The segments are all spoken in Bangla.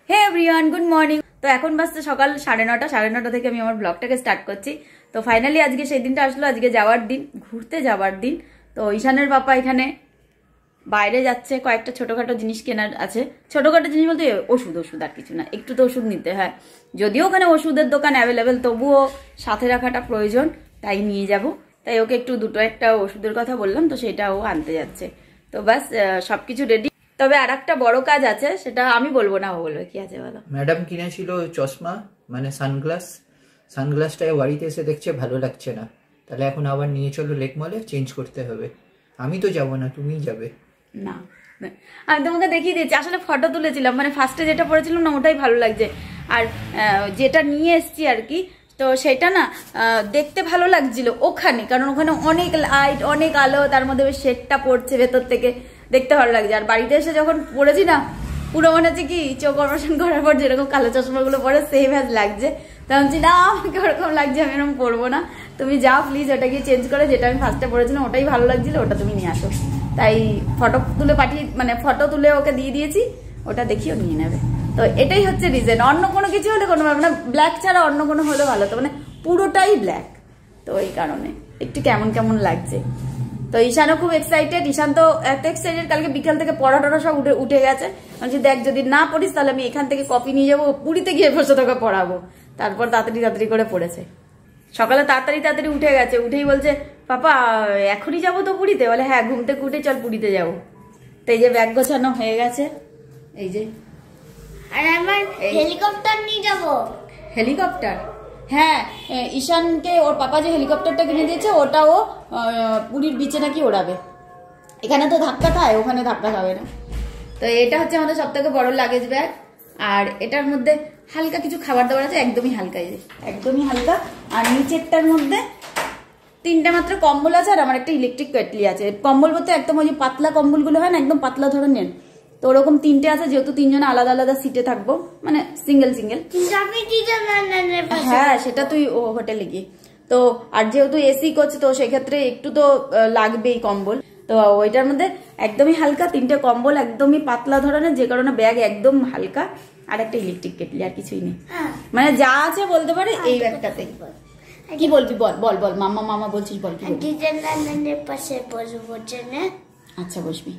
হে এভরিওয়ান, গুড মর্নিং। তো এখন বাজছে সকাল 9:30। 9:30 থেকে আমি আমার ব্লগটাকে স্টার্ট করছি। তো ফাইনালি আজকে সেই দিনটা আসলো, আজকে যাওয়ার দিন, ঘুরতে যাওয়ার দিন। তো ঈশানের পাপা এখানে বাইরে যাচ্ছে, কয়েকটা ছোটখাটো জিনিস কেনার আছে। ছোটখাটো জিনিস বলতে ওষুধ আর কিছু না, একটু তো ওষুধ নিতে হয়। যদিও ওখানে ওষুধের দোকান অ্যাভেলেবেল, তবুও সাথে রাখাটা প্রয়োজন, তাই নিয়ে যাব। তাই ওকে একটু দুটো একটা ওষুধের কথা বললাম, তো সেটা ও আনতে যাচ্ছে। তো বাস সবকিছু রেডি। তবে আর একটা বড় কাজ আছে, সেটা আমি বলবো না, ও বলবে। কি আছে বলো? ম্যাডাম কিনেছিল চশমা, মানে সানগ্লাসটা বাড়িতে এসে দেখছে ভালো লাগছে না, তাহলে এখন আবার নিয়ে চলো লেক মলে, চেঞ্জ করতে হবে। আমি তো যাবো না, তুমিই যাবে। না, আমি তোমাকে দেখিয়ে দিয়েছি, আসলে ফটো তুলেছিলাম, মানে ফার্স্টে যেটা পড়েছিলাম না ওটাই ভালো লাগছে। আর যেটা নিয়ে এসছি আর কি, তো সেটা না দেখতে ভালো লাগছিল ওখানে, কারণ ওখানে অনেক লাইট, অনেক আলো, তার মধ্যে শেডটা পড়ছে ভেতর থেকে, দেখতে ভালো লাগছে। আর বাড়িতে এসে যখন পড়েছি না, পুরো মনে হচ্ছে কি চোখ অপারেশন করার পর যেরকম কালো চশমাগুলো পরে সেম হ্যাজ লাগছে। তখন না, আমাকে ওরকম লাগছে, আমি এরকম পরবো না, তুমি যাও প্লিজ ওটা গিয়ে চেঞ্জ করে, যেটা আমি ফার্স্টে পড়েছিলাম ওটাই ভালো লাগছিল, ওটা তুমি নিয়ে আসো। তাই ফটো তুলে পাঠিয়ে, মানে ফটো তুলে ওকে দিয়ে দিয়েছি, ওটা দেখিও নিয়ে নেবে। তো এটাই হচ্ছে রিজন, অন্য কোনো কিছু হলে কোনো ব্যাপার না, ব্ল্যাক ছাড়া অন্য কোনো হলে ভালো, তো মানে পুরোটাই ব্ল্যাক, তো এই কারণে একটু কেমন কেমন লাগছে। তো ঈশানও খুব এক্সাইটেড। ঈশান তো এত এক্সাইটেড, কালকে বিকাল থেকে পড়া টড়া সব উঠে গেছে। বলছি দেখ, যদি না পড়িস তাহলে আমি এখান থেকে কপি নিয়ে যাবো, পুরীতে গিয়ে বসে তোকে পড়াবো। তারপর তাড়াতাড়ি করে পড়েছে, সকালে তাড়াতাড়ি উঠে গেছে। উঠেই বলছে, পাপা এখনই যাবো তো পুরীতে? বলে হ্যাঁ, ঘুম থেকে উঠে চল পুরীতে যাবো। তো এই যে ব্যাগ গোছানো হয়ে গেছে, এই যে। আর আমার হেলিকপ্টার নিয়ে যাবো। হেলিকপ্টার? হ্যাঁ, ঈশানকে ওর পাপা যে হেলিকপ্টারটা কিনে দিয়েছে, ওটা ও পুরীর বিচে নাকি ওড়াবে। এখানে তো ধাক্কা খায়, ওখানে ধাক্কা খাবে না। তো এটা হচ্ছে আমাদের সব থেকে বড় লাগেজ ব্যাগ। আর এটার মধ্যে হালকা কিছু খাবার দাবার আছে, একদমই হালকা, এই যে একদমই হালকা। আর নিচেরটার মধ্যে 3টে মাত্র কম্বল আছে, আর আমার একটা ইলেকট্রিক কেটলি আছে। কম্বল বলতে একদম ওই যে পাতলা কম্বলগুলো হয় না, একদম পাতলা ধরনের, তো ওরকম 3টে আছে, যেহেতু 3জনে আলাদা আলাদা সিটে থাকবো, মানে সিঙ্গেল। হ্যাঁ, সেটা তুই ও হোটেলে গিয়ে। তো আর যেহেতু এসি করছে, তো সেক্ষেত্রে একটু তো লাগবেই কম্বল। তো ওইটার মধ্যে একদমই হালকা 3টে কম্বল, একদমই পাতলা ধরনের, যে কারণে ব্যাগ একদম হালকা। আর একটা ইলেকট্রিক কেটলি, আর কিছুই নেই। মানে যা আছে বলতে পারে এই ব্যাগটাতে। কি বলবি বল বল বল, মামা বলছিস, বল কি বলবি? পাশে বসবো। আচ্ছা, বসবি।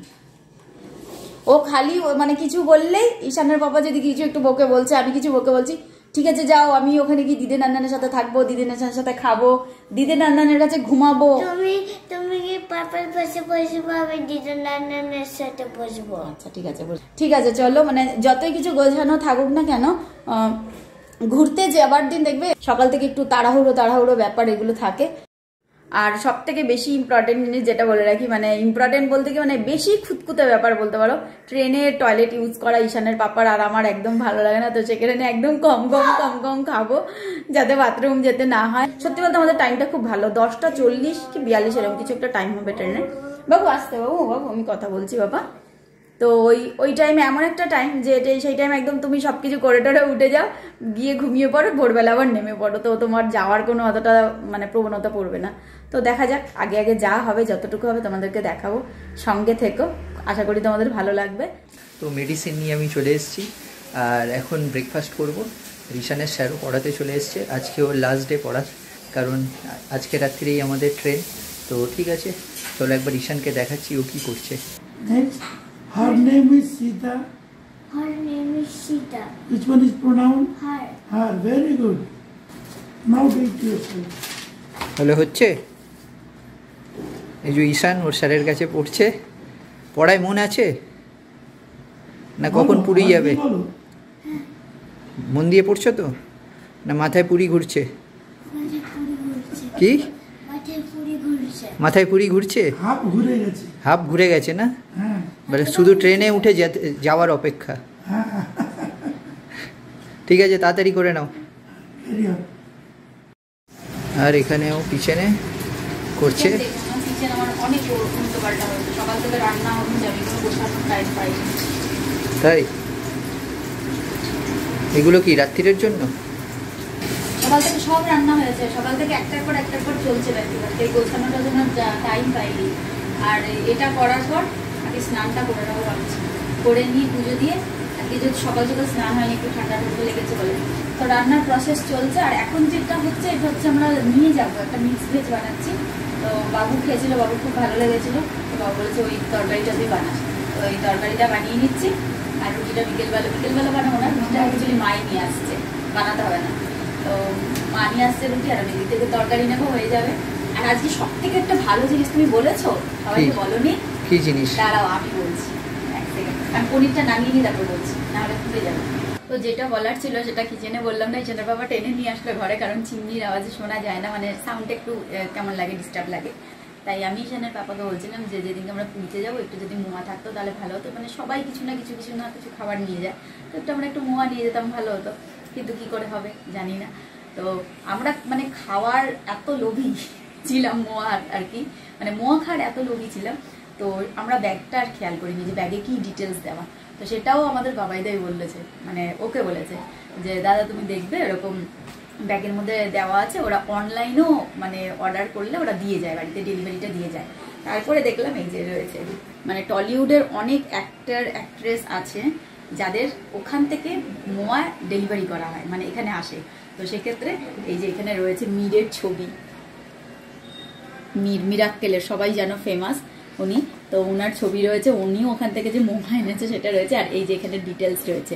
ও খালি মানে কিছু বললেই, ঈশানের বাবা যদি কিছু একটু বকে বলছে, আমি কিছু বকে বলছি, ঠিক আছে যাও, আমি ওখানে গিয়ে দিদি নান্নানের সাথে থাকবো, দিদি নান্নানের সাথে খাবো, দিদি নান্নানের কাছে ঘুমাবো। তুমি কি পাপার পাশে বসবো, আমি দিদি নান্নানের সাথে বসবো। আচ্ছা ঠিক আছে চলো। মানে যতই কিছু গোছানো থাকুক না কেন, ঘুরতে যাবার দিন দেখবে সকাল থেকে একটু তাড়াহুড়ো ব্যাপার এগুলো থাকে। আর সব থেকে বেশি ইম্পর্টেন্ট জিনিস যেটা বলে রাখি, মানে ইম্পর্টেন্ট বলতে কি মানে বেশি খুঁতখুঁতে ব্যাপার বলতে পারো, ট্রেনে টয়লেট ইউজ করা ঈশানের পাপার আর আমার একদম ভালো লাগে না। তো সেখানে একদম কম খাবো, যাতে বাথরুম যেতে না হয়। সত্যি বলতে আমাদের টাইমটা খুব ভালো, 10:40 কি 42 এরকম কিছু একটা টাইম হবে ট্রেনে। বাবু আসতে, বাবু আমি কথা বলছি বাবা। তো ওই টাইমে এমন একটা টাইম যে সেই টাইম একদম তুমি সবকিছু করে টরে উঠে যাও, গিয়ে ঘুমিয়ে পড়ো, ভোরবেলা আবার নেমে পড়ো। তো তোমার যাওয়ার কোনো অতটা মানে প্রবণতা পড়বে না। তো দেখা যাক, আগে যা হবে, যতটুকু হবে তোমাদেরকে দেখাবো, সঙ্গে থেকো, আশা করি তোমাদের ভালো লাগবে। তো মেডিসিন নিয়ে আমি চলে এসেছি, আর এখন ব্রেকফাস্ট করব। ঈশানের স্যারও পড়াতে চলে এসছে, আজকে ওর লাস্ট ডে পড়ার, কারণ আজকে রাত্রিরেই আমাদের ট্রেন। তো ঠিক আছে, চলো একবার ঈশানকে দেখাচ্ছি ও কি করছে। Her name is Sita. Her name is Sita. Which one is pronoun? Her. Her. Very good. Now take yourself. ভালো হচ্ছে? এই যে ঈশান ওর স্যারের কাছে পড়ছে, পড়ায় মন আছে না? কখন পুরী যাবে? মন দিয়ে পড়ছো তো, না মাথায় পুরী ঘুরছে? কি মাথায় পুরী ঘুরছে? হাফ ঘুরে গেছে না? মানে শুধু ট্রেনে উঠে যাওয়ার অপেক্ষা। ঠিক আছে, তাড়াতাড়ি করে নাও। আর এখানেও পিছনে করছে। তাই এগুলো কি রাত্রির জন্য? সকাল থেকে সব রান্না হয়েছে, সকাল থেকে একটার পর চলছে ব্যাপারটা, এই গোছানোটার জন্য টাইম পাইনি। আর এটা করার পর আগে স্নানটা করে নেবো ভাবছি, করে নিয়ে পুজো দিয়ে আগে আজকে যদি সকাল সকাল স্নান হয়নি, একটু ঠান্ডা ঠান্ডা লেগেছে বলে। তো রান্নার প্রসেস চলছে। আর এখন যেটা হচ্ছে এটা হচ্ছে আমরা নিয়ে যাবো, একটা মিক্স ভেজ বানাচ্ছি। তো বাবু খেয়েছিল, বাবু খুব ভালো লেগেছিলো। তো বাবু বলেছে ওই তরকারিটা তুই বানাস। তো এই তরকারিটা বানিয়ে নিচ্ছি। আর রুটিটা বিকেলবেলা বানাবো না, রুটিটা অ্যাকচুয়ালি মাই নিয়ে আসছে, বানাতে হবে না। তো মা নিয়ে আসছে রুটি, আর আমি দিক থেকে তরকারি নেবো, হয়ে যাবে। আর আজকে সব থেকে একটা ভালো জিনিস তুমি বলেছো, সবাইকে বলোনি। কি জিনিস? দাঁড়াও আমি বলছি, এক সেকেন্ড। আমি পনিরটা নামিয়ে নিয়ে তারপর বলছি, নাহলে খুলে যাবে। তো যেটা বলার ছিল সেটা কিচেনে বললাম না, ঈশানের বাবা টেনে নিয়ে আসলো ঘরে, কারণ চিমনির আওয়াজে শোনা যায় না, মানে সাউন্ডটা একটু কেমন লাগে, ডিস্টার্ব লাগে। তাই আমি ঈশানের পাপাকে বলছিলাম যে যেদিনকে আমরা পুরীতে যাবো একটু যদি মোয়া থাকতো তাহলে ভালো হতো। মানে সবাই কিছু না কিছু খাবার নিয়ে যায়, তো একটু আমরা একটু মোয়া নিয়ে যেতাম, ভালো হতো। কিন্তু কি করে হবে জানি না। তো আমরা মানে খাওয়ার এত লোভী ছিলাম, মোয়ার আর কি, মানে মোয়া খাওয়ার এত লোভী ছিলাম। তো আমরা ব্যাগটা আর খেয়াল করিনি যে ব্যাগে কি ডিটেলস দেওয়া। তো সেটাও আমাদের বাবাইদাই বলেছে, মানে ওকে বলেছে যে দাদা তুমি দেখবে এরকম ব্যাগের মধ্যে দেওয়া আছে, ওরা অনলাইনেও মানে অর্ডার করলে ওরা দিয়ে যায়, বাড়িতে ডেলিভারিটা দিয়ে যায়। তারপরে দেখলাম এই যে রয়েছে, মানে টলিউডের অনেক অ্যাক্টর অ্যাক্ট্রেস আছে যাদের ওখান থেকে মোয়া ডেলিভারি করা হয়, মানে এখানে আসে। তো সেক্ষেত্রে এই যে এখানে রয়েছে মীরের ছবি, মিরাক্কেলের সবাই যেন ফেমাস উনি, তো ওনার ছবি রয়েছে, উনিও ওখান থেকে যে মোয়া এনেছে সেটা রয়েছে। আর এই যে এখানে ডিটেলস রয়েছে,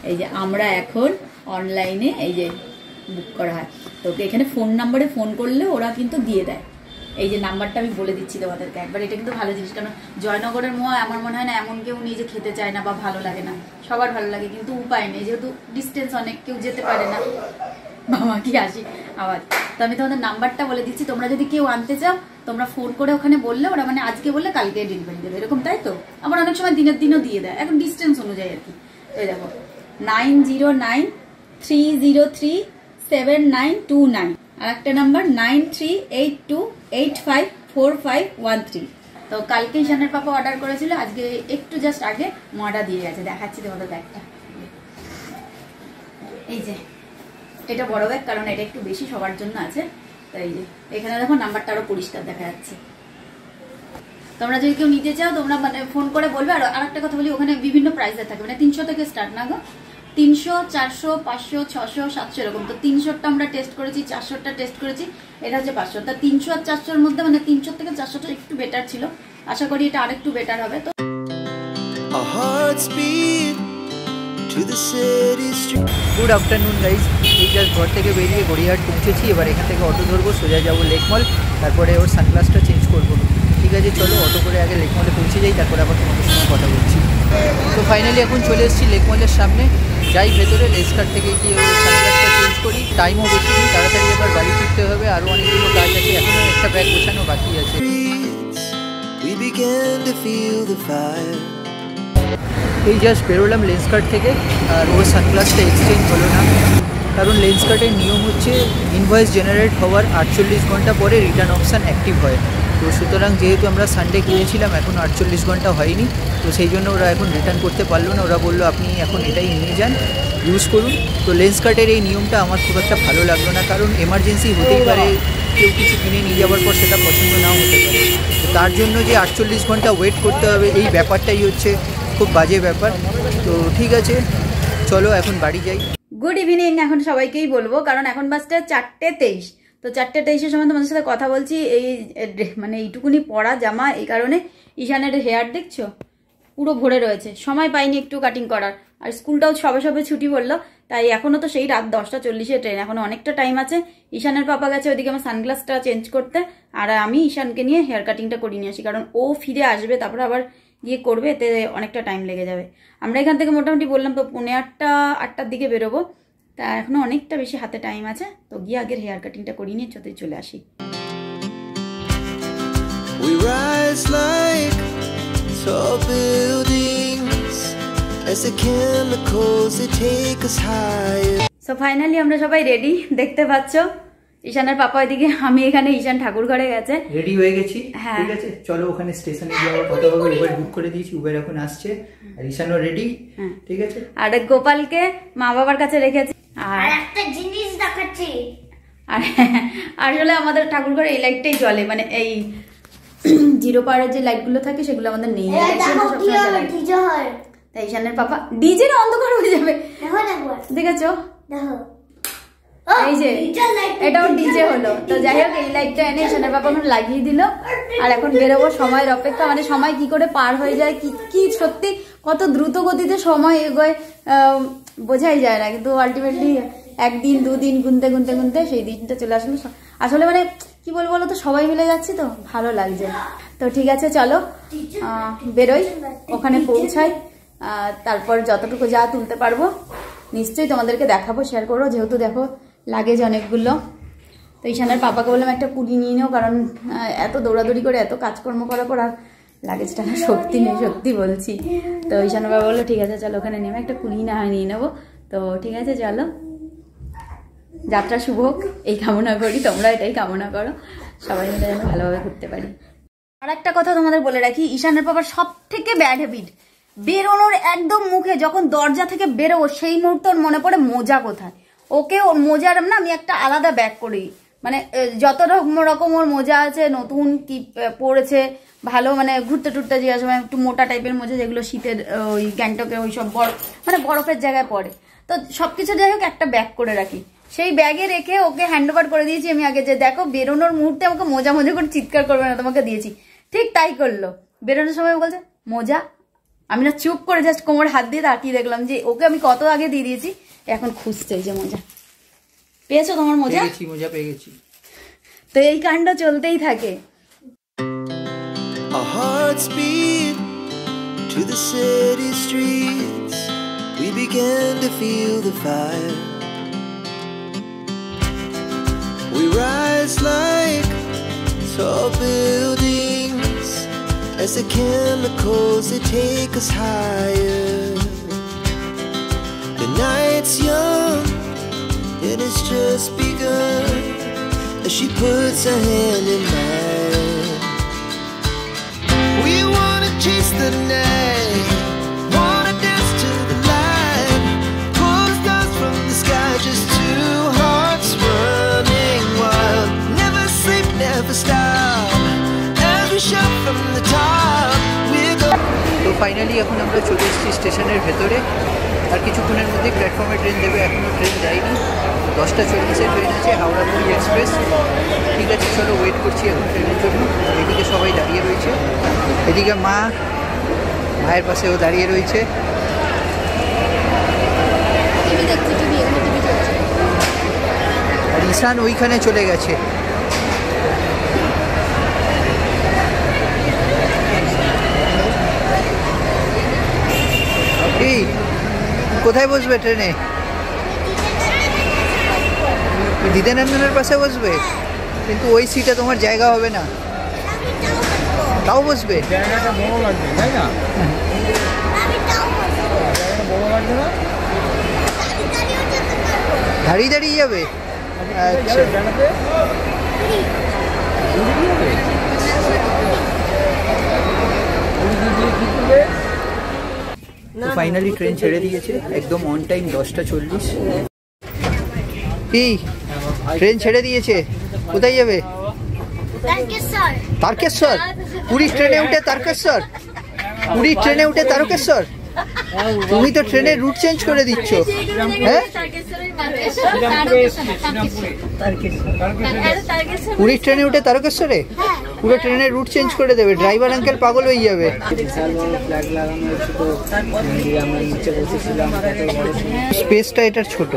এই যে আমরা এখন অনলাইনে এই যে বুক করা হয়, তো এখানে ফোন নাম্বারে ফোন করলে ওরা কিন্তু দিয়ে দেয়। এই যে নাম্বারটা আমি বলে দিচ্ছি তোমাদেরকে একবার, এটা কিন্তু ভালো জিনিস। কারণ জয়নগরের মোয়া আমার মনে হয় না এমন কেউ নিজে খেতে চায় না বা ভালো লাগে না, সবার ভালো লাগে, কিন্তু উপায় নেই, যেহেতু ডিস্টেন্স অনেক, কেউ যেতে পারে না। বাবা কি আসি আওয়াজ। তো আমি তোমাদের নাম্বারটা বলে দিচ্ছি, তোমরা যদি কেউ আনতে চাও তোমরা ফোন করে ওখানে বললে ওরা মানে আজকে বললে কালকে ডেলিভারি দেবে, এরকম। তাই তো আবার অনেক সময় দিনের দিনও দিয়ে দেয়, এখন ডিস্টেন্স অনুযায়ী আর কি। এই দেখো 9093037929, আর একটা নাম্বার 9382854513। তো কালকে ঈশানের পাপা অর্ডার করেছিল, আজকে একটু জাস্ট আগে মোয়াটা দিয়ে গেছে। দেখাচ্ছি তোমাদের ব্যাগটা, এই যে এটা বড় ব্যাগ, কারণ এটা একটু বেশি সবার জন্য আছে। তো এই যে এখানে দেখো নাম্বারটা আরো পরিষ্কার দেখা যাচ্ছে। তোমরা যদি কেউ নিতে চাও তোমরা মানে ফোন করে বলবে। আর আরেকটা কথা বলি, ওখানে বিভিন্ন প্রাইসের থাকে, মানে 300 থেকে স্টার্ট না গো, 300, 400, 500, 600, 700 এরকম। তো 300টা আমরা টেস্ট করেছি, 400টা টেস্ট করেছি, এটা হচ্ছে 500। তা 300 আর 400-র মধ্যে মানে 300 থেকে 400টা একটু বেটার ছিল, আশা করি এটা আরেকটু বেটার হবে। তো গুড আফটারনুন গাইজ, এই জাস্ট ঘর থেকে বেরিয়ে গড়িয়াহাট পৌঁছেছি। এবার এখান থেকে অটো ধরবো, সোজা যাবো লেক মল, তারপরে ওর সানগ্লাসটা চেঞ্জ করবো। ঠিক আছে চলো অটো করে আগে লেক মলে পৌঁছে যাই, তারপরে আবার তোমাদের সঙ্গে কথা বলছি। তো ফাইনালি এখন চলে এসেছি লেক মলের সামনে, যাই ভেতরে লেন্সকার্ট থেকে গিয়ে ওই সানগ্লাসটা চেঞ্জ করি। টাইমও বেশি নেই, তাড়াতাড়ি এবার বাড়ি ফিরতে হবে, আরও অনেকগুলো কাজ আছে, এখনও একটা ব্যাগ গোছানো বাকি আছে। এই জাস্ট বেরোলাম লেন্সকার্ট থেকে, আর ওর সানগ্লাসটা এক্সচেঞ্জ হলো না, কারণ লেন্সকার্টের নিয়ম হচ্ছে ইনভয়েস জেনারেট হওয়ার 48 ঘন্টা পরে রিটার্ন অপশান অ্যাক্টিভ হয়। তো সুতরাং যেহেতু আমরা সানডে কিনেছিলাম, এখন 48 ঘন্টা হয়নি, তো সেই জন্য ওরা এখন রিটার্ন করতে পারলো না। ওরা বললো আপনি এখন এটাই নিয়ে যান, ইউজ করুন। তো লেন্সকার্টের এই নিয়মটা আমার খুব একটা ভালো লাগলো না, কারণ এমার্জেন্সি হতেই পারে, কেউ কিছু কিনে নিয়ে যাওয়ার পর সেটা পছন্দ নাও হতে পারে। তো তার জন্য যে 48 ঘন্টা ওয়েট করতে হবে, এই ব্যাপারটাই হচ্ছে খুব বাজে ব্যাপার। তো ঠিক আছে চলো এখন বাড়ি যাই। গুড ইভিনিং এখন সবাইকেই বলবো, কারণ এখন বাজটা 4:23। তো 4:23-এর সময় তোমাদের সাথে কথা বলছি। এই মানে এইটুকুনি পরা জামা, এই কারণে ঈশানের হেয়ার দেখছো পুরো ভরে রয়েছে, সময় পাইনি একটু কাটিং করার। আর স্কুলটাও সবে সবে ছুটি বললো, তাই এখনও তো সেই রাত 10:40 ট্রেন, এখনো অনেকটা টাইম আছে। ঈশানের পাপা গেছে ওইদিকে আমার সানগ্লাসটা চেঞ্জ করতে, আর আমি ঈশানকে নিয়ে হেয়ার কাটিংটা করিয়ে নিয়ে আসি, কারণ ও ফিরে আসবে তারপরে আবার গিয়ে করবে, এতে অনেকটা টাইম লেগে যাবে। আমরা এখান থেকে মোটামুটি বললাম তো 7:45-8টার দিকে বেরোবো, তা এখনো অনেকটা বেশি হাতে টাইম আছে। তো গিয়ে আগের হেয়ার কাটিংটা করিয়ে নিয়ে চলে আসি। We rise like tall buildings as the chemicals they take us higher. So finally আমরা সবাই রেডি, দেখতে পাচ্ছ ঈশানের পাপা এদিকে, আমি এখানে, ঈশান ঠাকুর ঘরে গেছে। রেডি হয়ে গেছি, হ্যাঁ ঠিক আছে চলো ওখানে স্টেশনে গিয়ে আবার কথা বলবো। উবের বুক করে দিয়েছি, উবের এখন আসছে, আর ঈশানও রেডি, ঠিক আছে। আর গোপালকে মা বাবার কাছে রেখেছি। আর একটা জিনিস দেখাচ্ছি, আর আসলে আমাদের ঠাকুর ঘরে এই লাইটটাই জ্বলে, মানে এই 0 পাওয়ারের যে লাইটগুলো থাকে সেগুলো আমাদের নেই। তাই ঈশানের পাপা ডিজে না অন্ধকার হয়ে যাবে, দেখো একবার, দেখেছো? দেখো এই যে এটাও ডিজে হলো। তো যাই হোক এই লাইটটা এনে ঈশানের বাবা এখন লাগিয়ে দিল। আর এখন বেরোবো, সময়ের অপেক্ষা, মানে সময় কি করে পার হয়ে যায়, কি সত্যি কত দ্রুত গতিতে সময় এগোয় বোঝাই যায় না, কিন্তু আলটিমেটলি একদিন দুদিন গুনতে গুনতে গুনতে সেই দিনটা চলে আসলো। আসলে মানে কি বলবো বলো তো, সবাই মিলে যাচ্ছি তো ভালো লাগছে। তো ঠিক আছে চলো বেরোই, ওখানে পৌঁছাই, তারপর যতটুকু যা তুলতে পারবো নিশ্চয়ই তোমাদেরকে দেখাবো, শেয়ার করবো। যেহেতু দেখো লাগেজ অনেকগুলো, তো ঈশানের পাপাকে বললাম একটা কুড়ি নিয়ে নেও, কারণ এত দৌড়াদৌড়ি করে এত কাজকর্ম করার পর আর লাগেজটা না শক্তি নেই, সত্যি বলছি। তো ঈশানের বাবা বললো ঠিক আছে চলো ওখানে নেমে একটা কুড়ি না হয় নিয়ে নেবো। তো ঠিক আছে চলো, যাত্রা শুভ হোক এই কামনা করি, তোমরা এটাই কামনা করো, সবাই মিলে যেন ভালোভাবে ঘুরতে পারি। আর একটা কথা তোমাদের বলে রাখি, ঈশানের বাবার সব থেকে ব্যাড হ্যাবিট, বেরোনোর একদম মুখে যখন দরজা থেকে বেরোবো সেই মুহূর্তে ওর মনে পড়ে মোজা কোথায়। ওকে ওর মোজার না আমি একটা আলাদা ব্যাগ করি, মানে যত রকম ওর মোজা আছে, নতুন কি পড়েছে ভালো, মানে ঘুরতে টুরতে যাওয়ার সময় একটু মোটা টাইপের মোজা, যেগুলো শীতের ওই গ্যাংটকে ওই সব মানে বরফের জায়গায় পড়ে, তো সবকিছু যাই হোক একটা ব্যাগ করে রাখি। সেই ব্যাগে রেখে ওকে হ্যান্ড ওভার করে দিয়েছি আমি আগে, যে দেখো বেরোনোর মুহূর্তে আমাকে মোজা মোজা করে চিৎকার করবে না, তোমাকে দিয়েছি। ঠিক তাই করলো, বেরোনোর সময় বলছে মোজা, আমি না চুপ করে জাস্ট কোমর হাত দিয়ে তাকিয়ে দেখলাম যে ওকে আমি কত আগে দিয়ে দিয়েছি, এখন খুঁজছে যে মোজা পেয়েছো তোমার মোজা? মোজা পেয়ে গেছি। তো এই কাণ্ড চলতেই থাকে। Our hearts beat to the city streets. We began to feel the fire. We rise like tall buildings as the chemicals they take us higher. The night's young and it's just begun as she puts her hand in mine. We wanna chase the night, wanna dance to the light, pull stars from the sky, just two hearts running wild. Never sleep, never stop, as we shout from the top. We're তো ফাইনালি এখন আমরা চলে এসেছি স্টেশনের ভেতরে, আর কিছুক্ষণের মধ্যে প্ল্যাটফর্মে ট্রেন দেবে, এখনও ট্রেন যায়নি। 10:40 ট্রেন আছে, হাওড়া পুরী এক্সপ্রেস। ঠিক আছে চলো ওয়েট করছি এখন ট্রেনের জন্য। এদিকে সবাই দাঁড়িয়ে রয়েছে, এদিকে মা ভাইয়ের পাশেও দাঁড়িয়ে রয়েছে। আর ঈশান ওইখানে চলে গেছে। এই কোথায় বসবে ট্রেনে? দিদানন্দনের পাশে বসবে, কিন্তু ওই সিটে তোমার জায়গা হবে না। তাও বসবে? জায়গাটা বড় লাগবে তাই না? জায়গাটা বড় লাগবে না? দাঁড়িয়ে দাঁড়িয়ে যাবে? আচ্ছা ফাইনালি ট্রেন ছেড়ে দিয়েছে একদম অন টাইম 10:40। কি ট্রেন ছেড়ে দিয়েছে? কোথায় যাবে? তারকেশ্বর? পুরী ট্রেনে উঠে তারকেশ্বর? পুরী ট্রেনে উঠে তারকেশ্বর? তুমি তো ট্রেনের রুট চেঞ্জ করে দিচ্ছ। হ্যাঁ পুরীর ট্রেনে উঠে তারকেশ্বরে? পুরো ট্রেনের রুট চেঞ্জ করে দেবে, ড্রাইভার আঙ্কেল পাগল হয়ে যাবে। স্পেসটা এটার ছোট।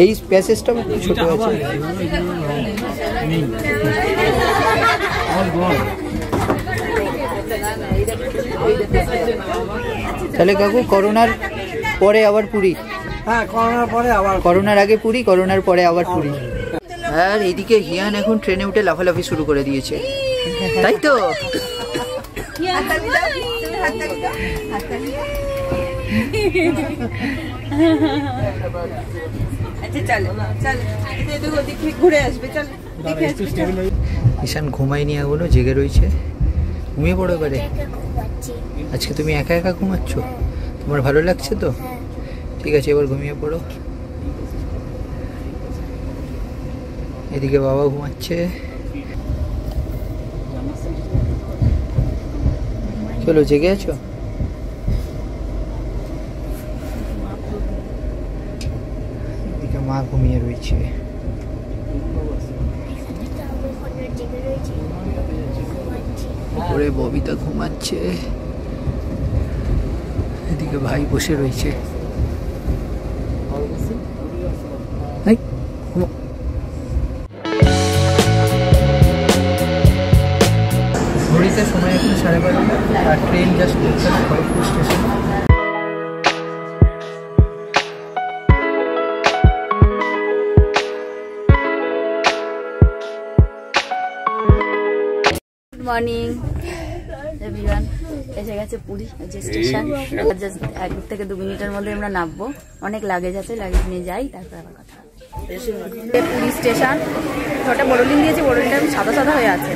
এই প্যাসেজটা একটু ছোট আছে। তাহলে কাকু করোনার পরে আবার পুরী? হ্যাঁ করোনার পরে আবার, করোনার আগে পুরী, করোনার পরে আবার পুরী। আর এদিকে হিয়ান এখন ট্রেনে উঠে লাফালাফি শুরু করে দিয়েছে, তাই তো? ঈশান ঘুমায়নি এখনো, জেগে রয়েছে। ঘুমিয়ে পড়ো এবারে। আজকে তুমি একা একা ঘুমাচ্ছ, তোমার ভালো লাগছে তো? ঠিক আছে এবার ঘুমিয়ে পড়ো। এদিকে বাবা ঘুমাচ্ছে। চলো, জেগে আছো? এদিকে মা ঘুমিয়ে রয়েছে, উপরে ববিতা ঘুমাচ্ছে, এদিকে ভাই বসে রয়েছে। ঘড়িতে সময় এখন 12:30 আর ট্রেন জাস্ট পৌঁছানো Kharagpur station. Good morning everyone, এসে গেছে পুরী যে স্টেশন। জাস্ট 1 থেকে 2 মিনিটের মধ্যে আমরা নামবো। অনেক লাগেজ আছে, লাগেজ নিয়ে যাই, তারপর আবার কথা হবে। পুরী স্টেশন, ওটা বোরোলিন দিয়েছি, বোরোলিনটা সাদা সাদা হয়ে আছে।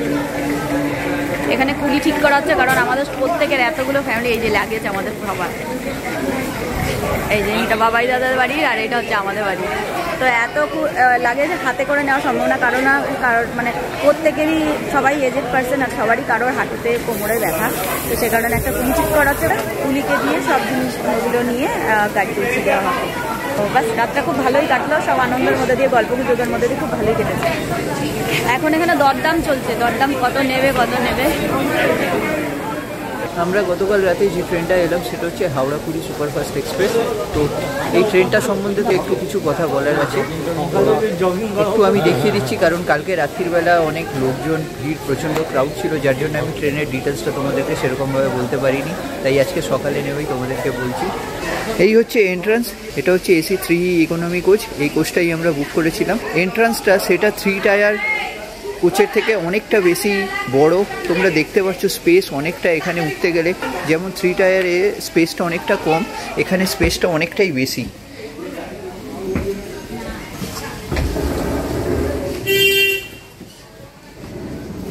এখানে কুলি ঠিক করা হচ্ছে, কারণ আমাদের প্রত্যেকের এতগুলো ফ্যামিলি, এই যে লাগেজ আমাদের সবার, এই যে এটা বাবাই দাদার বাড়ি আর এটা হচ্ছে আমাদের বাড়ি। তো এত লাগেজ হাতে করে নেওয়া সম্ভব না, কারণ মানে প্রত্যেকেরই, সবাই এজেড পার্সন আর সবারই কারোর হাঁটুতে কোমরে ব্যথা। তো সে কারণে একটা কুলি ঠিক করা হচ্ছে, কুলিকে দিয়ে সব জিনিসগুলো নিয়ে গাড়িতে উঠে দেওয়া হবে। তো বাস রাতটা খুব ভালোই কাটলো, সব আনন্দের মধ্যে দিয়ে, গল্প গুজবের মধ্যে দিয়ে খুব ভালোই কেটেছে। এখন এখানে দরদাম চলছে, দরদাম কত নেবে। আমরা গতকাল রাতে যে ট্রেনটা এলাম সেটা হচ্ছে হাওড়া পুরী সুপারফাস্ট এক্সপ্রেস। তো এই ট্রেনটা সম্বন্ধে তো একটু কিছু কথা বলার আছে, একটু আমি দেখিয়ে দিচ্ছি। কারণ কালকে রাত্রিবেলা অনেক লোকজন, ভিড়, প্রচণ্ড ক্রাউড ছিল, যার জন্য আমি ট্রেনের ডিটেলসটা তোমাদেরকে সেরকমভাবে বলতে পারিনি, তাই আজকে সকালে নেমেই তোমাদেরকে বলছি। এই হচ্ছে এন্ট্রান্স, এটা হচ্ছে AC 3 ইকোনমি কোচ। এই কোচটাই আমরা বুক করেছিলাম। এন্ট্রান্সটা সেটা 3 টায়ার কোচের থেকে অনেকটা বেশি বড়। তোমরা দেখতে পাচ্ছ স্পেস অনেকটা এখানে উঠতে গেলে, যেমন 3 টায়ারে স্পেসটা অনেকটা কম, এখানে স্পেসটা অনেকটাই বেশি।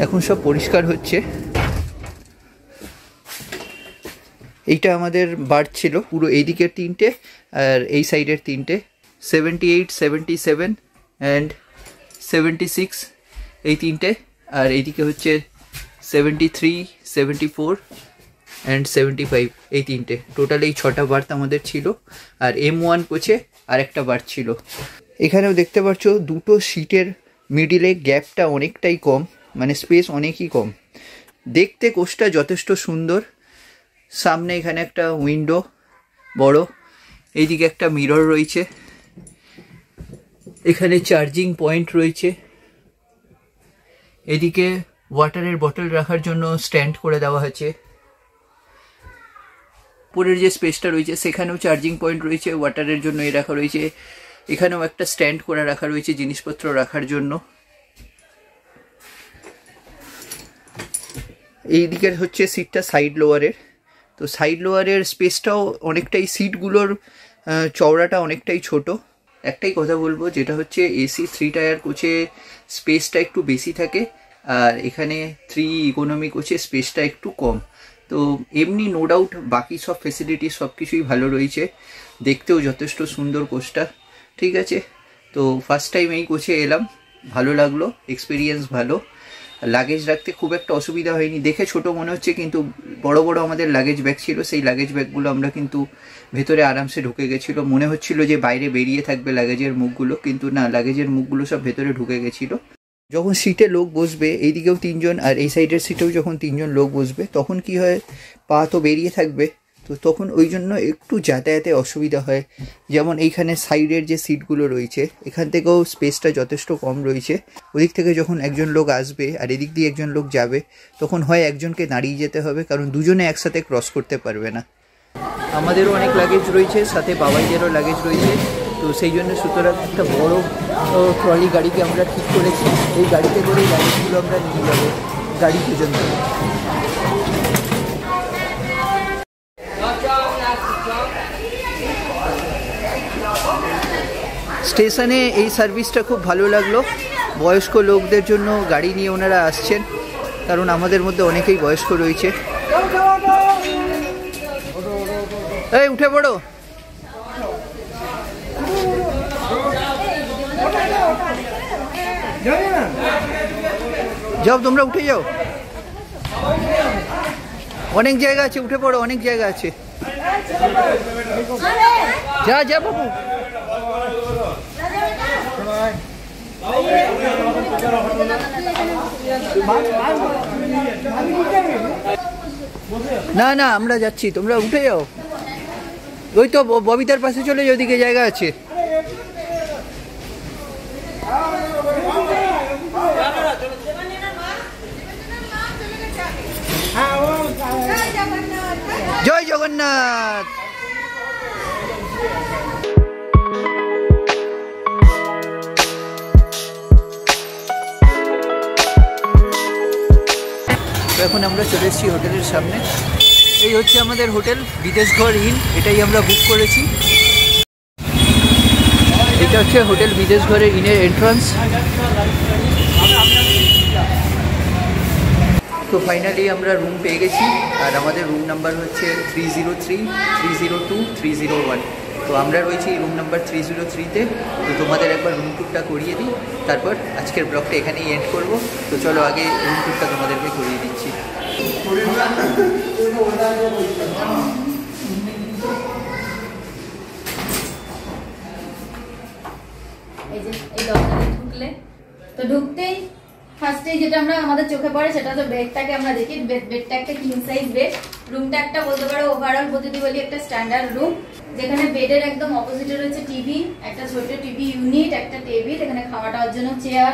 এখন সব পরিষ্কার হচ্ছে। এইটা আমাদের বার্থ ছিল, পুরো এই দিকের 3টে আর এই সাইডের 3টে, 78, 77 অ্যান্ড 76 এই 3টে, আর এইদিকে হচ্ছে 73, 74 অ্যান্ড 75 এই 3টে। টোটাল এই 6টা বার্থ আমাদের ছিল। আর M1 কোচে আর একটা বার্থ ছিল। এখানেও দেখতে পাচ্ছ দুটো সিটের মিডিলে গ্যাপটা অনেকটাই কম, মানে স্পেস অনেকই কম। দেখতে কোচটা যথেষ্ট সুন্দর। সামনে এখানে একটা উইন্ডো বড়, এইদিকে একটা মিরর রয়েছে, এখানে চার্জিং পয়েন্ট রয়েছে, এদিকে ওয়াটারের বটল রাখার জন্য স্ট্যান্ড করে দেওয়া হয়েছে। উপরের যে স্পেসটা রয়েছে সেখানেও চার্জিং পয়েন্ট রয়েছে, ওয়াটারের জন্য রাখা রয়েছে। এখানেও একটা স্ট্যান্ড করে রাখা রয়েছে জিনিসপত্র রাখার জন্য। এই দিকের হচ্ছে সিটটা সাইড লোয়ারের। তো সাইড লোয়ারের স্পেসটাও অনেকটাই, সিটগুলোর চওড়াটা অনেকটাই ছোট। একটাই কথা বলবো, যেটা হচ্ছে AC 3 টায়ার কোচে স্পেসটা একটু বেশি থাকে, আর এখানে 3 ইকোনমি কোচে স্পেসটা একটু কম। তো এমনি নো ডাউট বাকি সব ফেসিলিটি সব কিছুই ভালো রয়েছে, দেখতেও যথেষ্ট সুন্দর কোচটা। ঠিক আছে, তো ফার্স্ট টাইম এই কোচে এলাম, ভালো লাগলো, এক্সপিরিয়েন্স ভালো। লাগেজ রাখতে খুব একটা অসুবিধা হয়নি। দেখে ছোট মনে হচ্ছে, কিন্তু বড় বড় আমাদের লাগেজ ব্যাগ ছিল, সেই লাগেজ ব্যাগগুলো আমরা কিন্তু ভেতরে আরামসে ঢুকে গেছিলো। মনে হচ্ছিল যে বাইরে বেরিয়ে থাকবে লাগেজের মুখগুলো, কিন্তু না, লাগেজের মুখগুলো সব ভেতরে ঢুকে গেছিলো। যখন সিটে লোক বসবে, এইদিকেও 3 জন আর এই সাইডের সিটেও যখন 3 জন লোক বসবে, তখন কি হয়, পা তো বেরিয়ে থাকবে, তো তখন ওই জন্য একটু যাতায়াতে অসুবিধা হয়। যেমন এইখানে সাইডের যে সিটগুলো রয়েছে, এখান থেকেও স্পেসটা যথেষ্ট কম রয়েছে। ওদিক থেকে যখন একজন লোক আসবে আর এদিক দিয়ে একজন লোক যাবে, তখন হয় একজনকে দাঁড়িয়ে যেতে হবে, কারণ দুজনে একসাথে ক্রস করতে পারবে না। আমাদেরও অনেক লাগেজ রয়েছে, সাথে বাবাইদেরও লাগেজ রয়েছে। তো সেই জন্য সুতরাং একটা বড় ট্রলি গাড়িকে আমরা ঠিক করেছি। এই গাড়িতে করে লাগেজগুলো আমরা নিয়ে যাবো গাড়ি পর্যন্ত। স্টেশনে এই সার্ভিসটা খুব ভালো লাগলো। বয়স্ক লোকদের জন্য গাড়ি নিয়ে ওনারা আসছেন, কারণ আমাদের মধ্যে অনেকেই বয়স্ক রয়েছে। এই উঠে পড়ো, যাও তোমরা উঠে যাও। অনেক জায়গা আছে, উঠে পড়ো, অনেক জায়গা আছে। যা যা বাবু। না না আমরা যাচ্ছি, তোমরা উঠে যাও। ওই তো ববিতার পাশে চলে যাও, ওদিকে জায়গা আছে। জয় জগন্নাথ। এখন আমরা চলে এসেছি হোটেলের সামনে। এই হচ্ছে আমাদের হোটেল বিদেশঘর ইন, এটাই আমরা বুক করেছি। এটা হচ্ছে হোটেল বিদেশঘরের ইনের এন্ট্রান্স। তো ফাইনালি আমরা রুম পেয়ে গেছি, আর আমাদের রুম নাম্বার হচ্ছে 303, 302, 301। তো আমরা রয়েছি রুম নাম্বার 303-তে। তো তোমাদের একবার রুম ট্যুরটা করিয়ে দিই, তারপর আজকের ব্লগটা এখানেই এন্ড করব। তো চলো আগে রুম ট্যুরটা তোমাদেরকে করিয়ে দিচ্ছি। এই যে এই দরজাতে ঢুকলে, তো ঢুকতেই ফার্স্টে যেটা আমরা আমাদের চোখে পড়ে সেটা হচ্ছে বেডটাকে আমরা দেখি। বেডটা একটা কিং সাইজ বেড। রুমটা একটা বলতে পারো ওভারঅল প্রতিটি বলি একটা স্ট্যান্ডার্ড রুম, যেখানে বেডের একদম অপোজিটে রয়েছে টিভি, একটা ছোট টিভি ইউনিট, একটা টেবিল, এখানে খাওয়া টাওয়ার জন্য চেয়ার,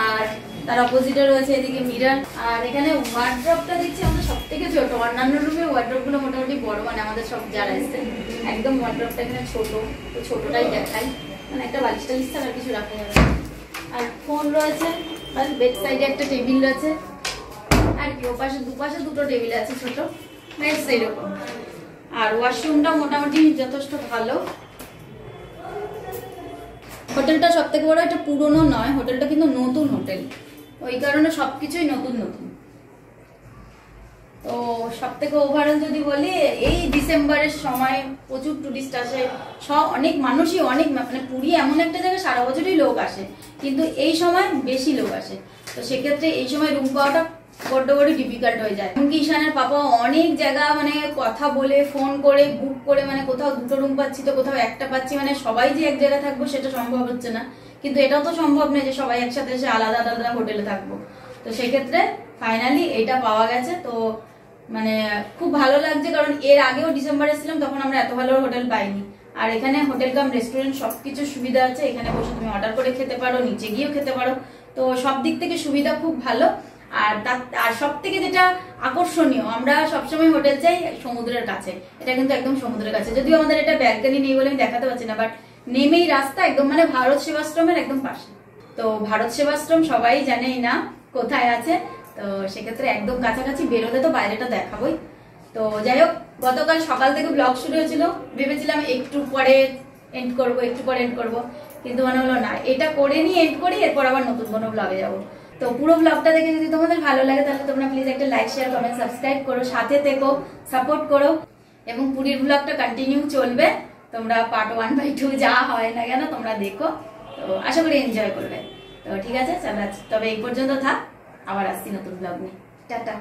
আর তার অপোজিটে রয়েছে এদিকে মিরর। আর এখানে ওয়ার্ড্রপটা দেখছি আমাদের সব থেকে ছোট। অন্যান্য রুমে ওয়ার্ড্রপ গুলো মোটামুটি বড়, মানে আমাদের সব যারা এসছে একদম ওয়ার্ড্রপটা এখানে ছোট, তো ছোটটাই দেখাই, মানে একটা বালিশ টালিশ ছাড়া আর কিছু রাখা যাবে। আর ফোন রয়েছে, বেড সাইডে একটা টেবিল রয়েছে, আর কি ওপাশে দুপাশে দুটো টেবিল আছে ছোট, সেইরকম। আর ওয়াশরুমটা মোটামুটি যথেষ্ট ভালো। হোটেলটা সব থেকে বড়, এটা পুরনো নয়, হোটেলটা কিন্তু নতুন হোটেল, ওই কারণে সবকিছুই নতুন নতুন। তো সব থেকে ওভারঅল যদি বলি, এই ডিসেম্বরের সময় প্রচুর টুরিস্ট আসে, সব অনেক মানুষই অনেক, মানে পুরী এমন একটা জায়গা সারা বছরই লোক আসে, কিন্তু এই সময় বেশি লোক আসে। তো সেক্ষেত্রে এই সময় রুম পাওয়াটা বড্ড বড় ডিফিকাল্ট হয়ে যায়। এমনকি ঈশানের পাপা অনেক জায়গা মানে কথা বলে ফোন করে বুক করে, মানে কোথাও দুটো রুম পাচ্ছি তো কোথাও একটা পাচ্ছি, মানে সবাই যে এক জায়গায় থাকবো সেটা সম্ভব হচ্ছে না। কিন্তু এটাও তো সম্ভব নয় যে সবাই একসাথে এসে আলাদা আলাদা হোটেলে থাকবো। তো সেক্ষেত্রে ফাইনালি এটা পাওয়া গেছে, তো মানে খুব ভালো লাগছে। কারণ এর আগেও ডিসেম্বরে ছিলাম, তখন আমরা এত ভালো হোটেল পাইনি। আর এখানে হোটেল কাম রেস্টুরেন্ট সবকিছু সুবিধা আছে, এখানে বসে তুমি অর্ডার করে খেতে পারো, নিচে গিয়েও খেতে পারো, তো সব দিক থেকে সুবিধা খুব ভালো। আর সব থেকে যেটা আকর্ষণীয়, আমরা সবসময় হোটেল চাই সমুদ্রের কাছে, এটা কিন্তু একদম সমুদ্রের কাছে। যদিও আমাদের এটা ব্যালকনি নেই বলে আমি দেখাতে পারছি না, বাট নেমেই রাস্তা একদম, মানে ভারত সেবাশ্রমের একদম পাশে। তো ভারত সেবাশ্রম সবাই জানেই না কোথায় আছে, তো সেক্ষেত্রে একদম কাছাকাছি, বেরোলে তো বাইরেটা দেখাবোই। তো যাই হোক, গতকাল সকাল থেকে ব্লগ শুরু হয়েছিল, ভেবেছিলাম একটু পরে এন্ড করবো, কিন্তু মনে হলো না, এটা করে নিয়ে এন্ড করি, এরপর আবার নতুন কোনো ব্লগে যাবো। তো পুরো ব্লগটা দেখে যদি তোমাদের ভালো লাগে, তাহলে তোমরা প্লিজ একটা লাইক, শেয়ার, কমেন্ট, সাবস্ক্রাইব করো, সাথে থেকো, সাপোর্ট করো, এবং পুরীর ব্লগটা কন্টিনিউ চলবে। তোমরা পার্ট 1 by 2 যা হয় না কেন তোমরা দেখো, তো আশা করি এনজয় করবে। তো ঠিক আছে, চলো তবে এই পর্যন্ত থাক, আবার আসছি নতুন ব্লগ নিয়ে। টাটা।